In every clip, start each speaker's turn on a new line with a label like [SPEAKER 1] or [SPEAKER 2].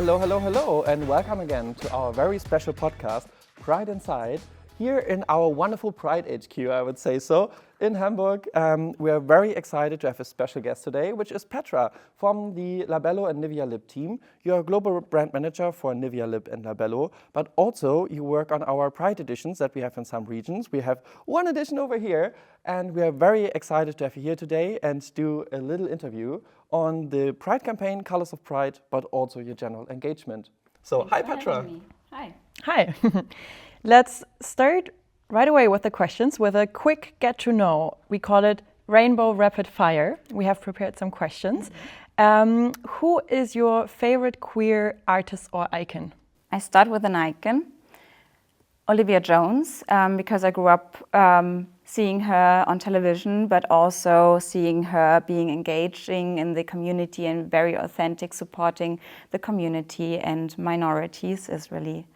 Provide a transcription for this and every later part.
[SPEAKER 1] Hello, hello, hello, and welcome again to our very special podcast, Pride Inside, here in our wonderful Pride HQ, I would say so, in Hamburg. We are very excited to have a special guest today, which is Petra from the Labello and Nivea Lip team. You're a global brand manager for Nivea Lip and Labello, but also you work on our Pride editions that we have in some regions. We have one edition over here, and we are very excited to have you here today and do a little interview on the Pride campaign, Colors of Pride, but also your general engagement. So, hi Petra.
[SPEAKER 2] Hi.
[SPEAKER 3] Hi. Let's start right away with the questions with a quick get to know. We call it Rainbow Rapid Fire. We have prepared some questions. Who is your favorite queer artist or icon?
[SPEAKER 2] I start with an icon, Olivia Jones, because I grew up seeing her on television, but also seeing her being engaging in the community and very authentic, supporting the community and minorities is really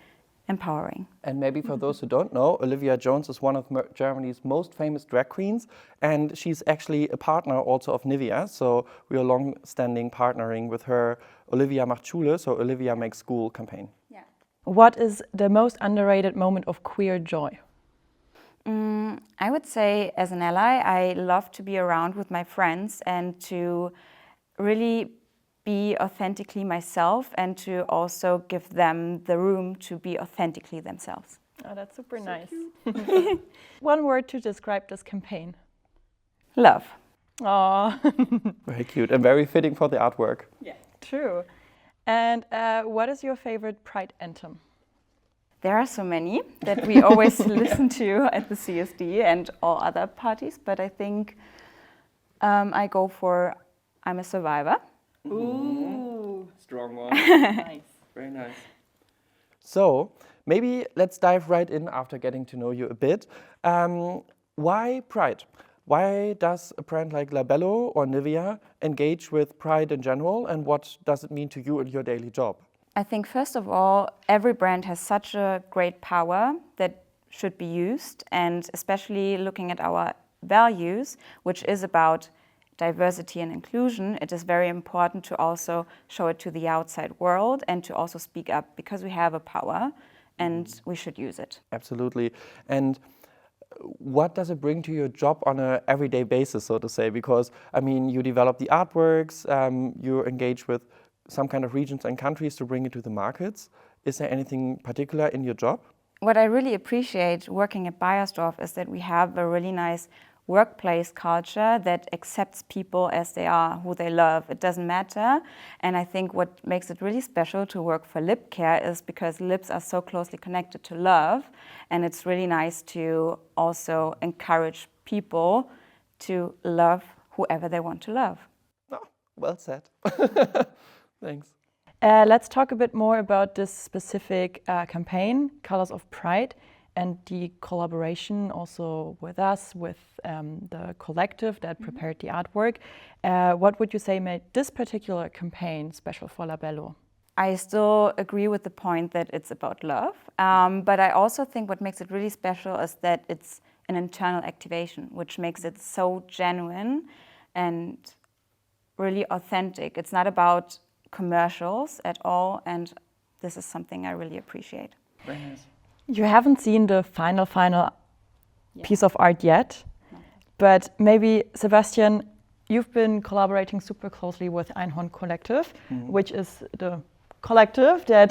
[SPEAKER 2] empowering.
[SPEAKER 1] And maybe for those who don't know, Olivia Jones is one of Germany's most famous drag queens, and she's actually a partner also of Nivea. So we are long-standing partnering with her Olivia macht Schule, so Olivia makes school campaign.
[SPEAKER 2] Yeah.
[SPEAKER 3] What is the most underrated moment of queer joy?
[SPEAKER 2] I would say as an ally, I love to be around with my friends and to really be authentically myself and to also give them the room to be authentically themselves.
[SPEAKER 3] Oh, that's super nice. One word to describe this campaign.
[SPEAKER 2] Love.
[SPEAKER 3] Oh,
[SPEAKER 1] Very cute and very fitting for the artwork.
[SPEAKER 2] Yeah.
[SPEAKER 3] true. And what is your favorite Pride anthem?
[SPEAKER 2] There are so many that we always listen to at the CSD and all other parties, but I think I go for I'm a Survivor.
[SPEAKER 3] Ooh,
[SPEAKER 1] Strong one.
[SPEAKER 3] nice.
[SPEAKER 1] Very nice. So maybe let's dive right in after getting to know you a bit. Why Pride? Why does a brand like Labello or Nivea engage with Pride in general, and what does it mean to you in your daily job?
[SPEAKER 2] I think first of all, every brand has such a great power that should be used, and especially looking at our values, which is about diversity and inclusion, it is very important to also show it to the outside world and to also speak up because we have a power and we should use it.
[SPEAKER 1] Absolutely. And what does it bring to your job on an everyday basis, so to say? Because, I mean, you develop the artworks, you engage with some kind of regions and countries to bring it to the markets. Is there anything particular in your job?
[SPEAKER 2] What I really appreciate working at Beiersdorf is that we have a really nice workplace culture that accepts people as they are, who they love. It doesn't matter. And I think what makes it really special to work for lip care is because lips are so closely connected to love. And it's really nice to also encourage people to love whoever they want to love.
[SPEAKER 1] Oh, well said. Thanks.
[SPEAKER 3] Let's talk a bit more about this specific campaign, Colors of Pride, and the collaboration also with us, with the collective that prepared the artwork. What would you say made this particular campaign special for Labello?
[SPEAKER 2] I still agree with the point that it's about love, but I also think what makes it really special is that it's an internal activation, which makes it so genuine and really authentic. It's not about commercials at all, and this is something I really appreciate.
[SPEAKER 1] Very nice.
[SPEAKER 3] You haven't seen the final piece of art yet, but maybe, Sebastian, you've been collaborating super closely with Einhorn Collective, which is the collective that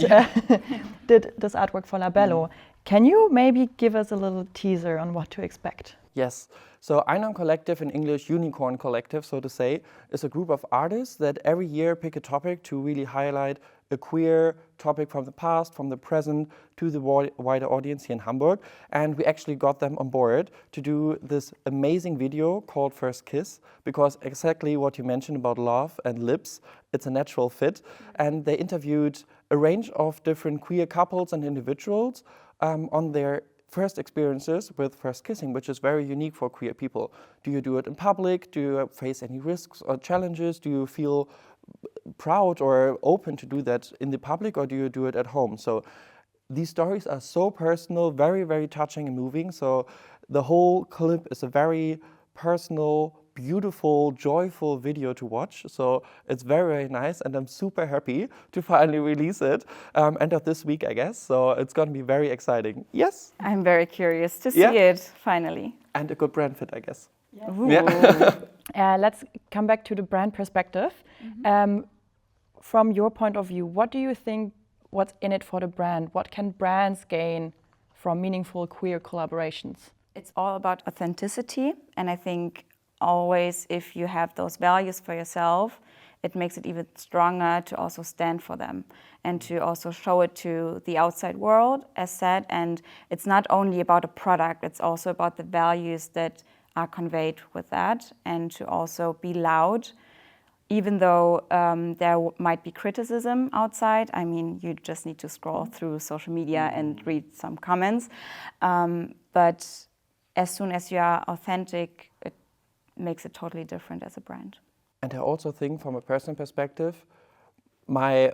[SPEAKER 3] did this artwork for Labello. Can you maybe give us a little teaser on what to expect?
[SPEAKER 1] Yes. So Einhorn Collective, in English Unicorn Collective, so to say, is a group of artists that every year pick a topic to really highlight a queer topic from the past, from the present, to the wider audience here in Hamburg. And we actually got them on board to do this amazing video called First Kiss, because exactly what you mentioned about love and lips, it's a natural fit. And they interviewed a range of different queer couples and individuals on their first experiences with first kissing, which is very unique for queer people. Do you do it in public? Do you face any risks or challenges? Do you feel proud or open to do that in the public, or do you do it at home? So these stories are so personal, very, very touching and moving. So the whole clip is a very personal beautiful, joyful video to watch. So it's very, very nice, and I'm super happy to finally release it end of this week, I guess. So it's going to be very exciting. Yes?
[SPEAKER 2] I'm very curious to see it finally.
[SPEAKER 1] And a good brand fit, I guess.
[SPEAKER 3] Let's come back to the brand perspective. From your point of view, what do you think, what's in it for the brand? What can brands gain from meaningful queer collaborations?
[SPEAKER 2] It's all about authenticity, and I think always if you have those values for yourself, it makes it even stronger to also stand for them and to also show it to the outside world, as said. And it's not only about a product, it's also about the values that are conveyed with that, and to also be loud. Even though there might be criticism outside, I mean, you just need to scroll through social media and read some comments. But as soon as you are authentic, it makes it totally different as a brand.
[SPEAKER 1] And I also think from a personal perspective, my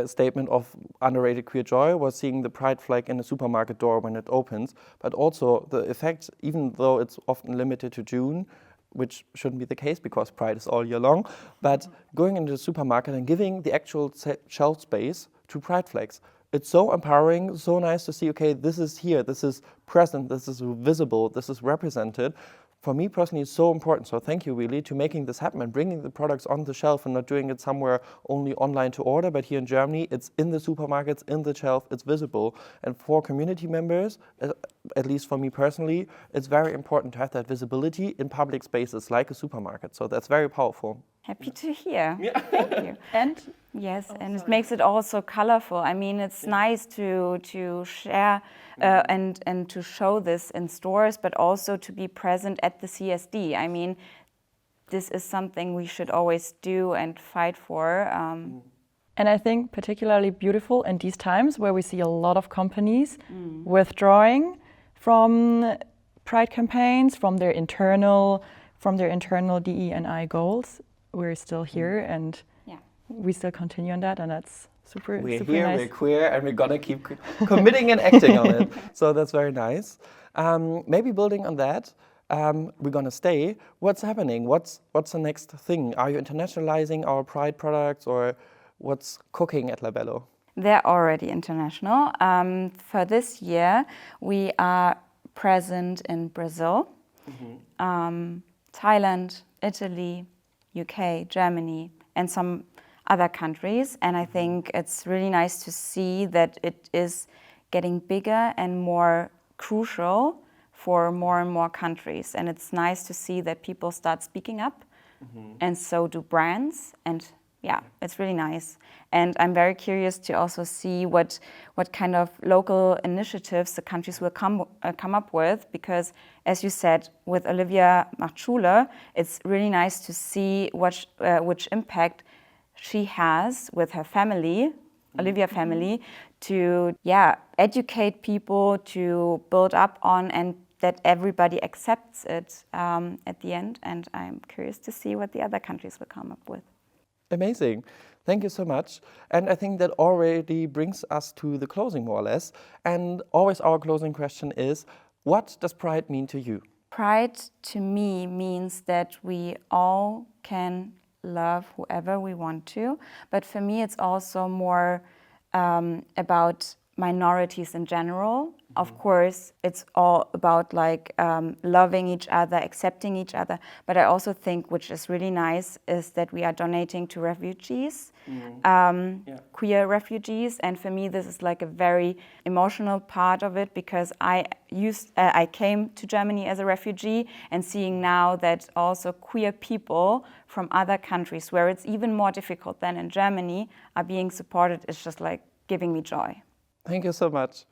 [SPEAKER 1] statement of underrated queer joy was seeing the pride flag in a supermarket door when it opens, but also the effect, even though it's often limited to June, which shouldn't be the case because Pride is all year long, but going into the supermarket and giving the actual shelf space to Pride flags. It's so empowering, so nice to see, okay, this is here, this is present, this is visible, this is represented. For me personally, it's so important. So thank you really to making this happen and bringing the products on the shelf and not doing it somewhere only online to order. But here in Germany, it's in the supermarkets, in the shelf, it's visible. And for community members, at least for me personally, it's very important to have that visibility in public spaces like a supermarket. So that's very powerful.
[SPEAKER 2] Happy to hear. Thank you.
[SPEAKER 3] And
[SPEAKER 2] yes, and it makes it also colorful. I mean, it's nice to share and to show this in stores, but also to be present at the CSD. I mean, this is something we should always do and fight for.
[SPEAKER 3] And I think particularly beautiful in these times where we see a lot of companies withdrawing from pride campaigns, from their internal DE&I goals. We're still here and we still continue on that, and that's super
[SPEAKER 1] We're
[SPEAKER 3] super
[SPEAKER 1] here,
[SPEAKER 3] nice.
[SPEAKER 1] we're queer, and we're gonna keep committing and acting on it. So that's very nice. Maybe building on that, we're gonna stay. What's happening? What's the next thing? Are you internationalizing our Pride products, or what's cooking at Labello?
[SPEAKER 2] They're already international. For this year, we are present in Brazil, Thailand, Italy, UK, Germany, and some other countries. And I think it's really nice to see that it is getting bigger and more crucial for more and more countries. And it's nice to see that people start speaking up, and so do brands. And yeah, it's really nice. And I'm very curious to also see what kind of local initiatives the countries will come up with, because as you said, with Olivia macht Schule, it's really nice to see which impact she has with her family, Olivia family, to educate people, to build up on, and that everybody accepts it at the end. And I'm curious to see what the other countries will come up with.
[SPEAKER 1] Amazing. Thank you so much. And I think that already brings us to the closing, more or less. And always our closing question is, what does Pride mean to you?
[SPEAKER 2] Pride to me means that we all can love whoever we want to. But for me, it's also more about minorities in general. Of course, it's all about loving each other, accepting each other. But I also think, which is really nice, is that we are donating to refugees, queer refugees. And for me, this is like a very emotional part of it, because I came to Germany as a refugee, and seeing now that also queer people from other countries, where it's even more difficult than in Germany, are being supported, is just like giving me joy.
[SPEAKER 1] Thank you so much.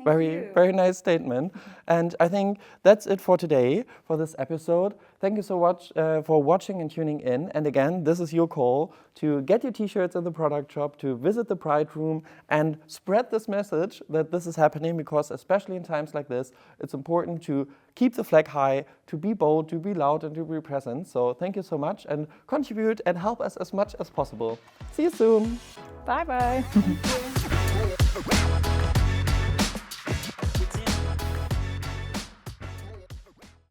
[SPEAKER 1] Very nice statement. And I think that's it for today, for this episode. Thank you so much for watching and tuning in. And again, this is your call to get your t-shirts in the product shop, to visit the Pride Room and spread this message that this is happening, because especially in times like this, it's important to keep the flag high, to be bold, to be loud, and to be present. So thank you so much, and contribute and help us as much as possible. See you soon.
[SPEAKER 3] Bye-bye.